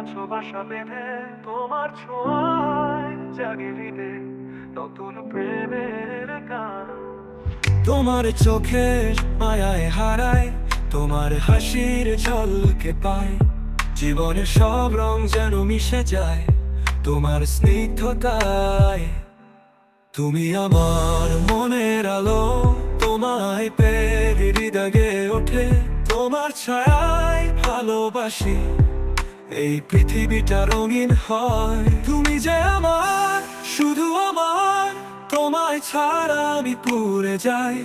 আছো বাসা বেঁধে, তোমার ছোঁয়ায় জাগে হৃদে নতুন প্রেমের গান। তোমার চোখের মায়ায় হারায়, তোমার হাসির ঝলকে পায়, জীবনের সব রং যেন মিশে যায় তোমার স্নিগ্ধতায়। তুমি আমার মনের আলো, তোমায় পেয়ে হৃদয়ে ওঠে, তোমার ছায়ায় ভালোবাসি, এই পৃথিবীটা রঙিন হয়। তুমি যে আমার, শুধু আমার, তোমায় ছাড়া আমি পুড়ে যাই,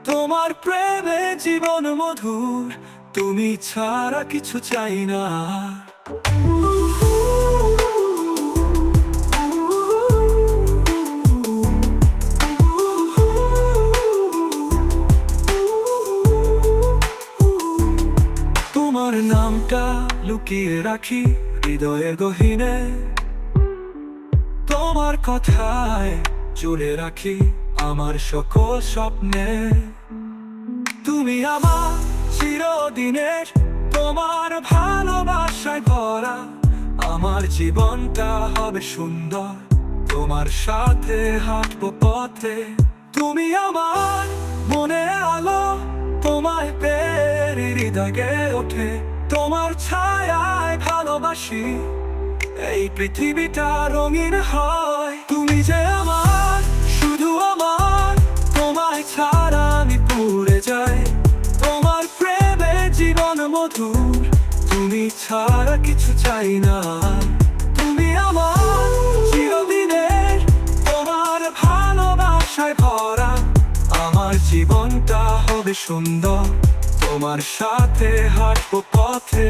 তোমার প্রেমে জীবন মধুর, তুমি ছাড়া কিছু চাই না। তোমার নামটা লুকিয়ে রাখি হৃদয়ের গহীনে, তোমার কথায় জুড়ে রাখি আমার সকল স্বপ্নে। তুমি আমার চিরদিনের, তোমার ভালোবাসায় ভরা, আমার জীবনটা হবে সুন্দর, তোমার সাথে হাঁটবো পথে। তুমি আমার মনের আলো, তোমায় পেয়ে হৃদয়ে ওঠে, তোমার ছায়ায় ভালোবাসি, এই পৃথিবীটা রঙিন হয়। তুমি যে আমার, শুধু আমার, তোমায় ছাড়া আমি পুড়ে যাই, তোমার প্রেমে জীবন মধুর, তুমি ছাড়া কিছু চাই না। তুমি আমার চিরদিনের, তোমার ভালোবাসায় ভরা, আমার জীবনটা হবে সুন্দর, তোমার সাথে হাঁটবো পথে।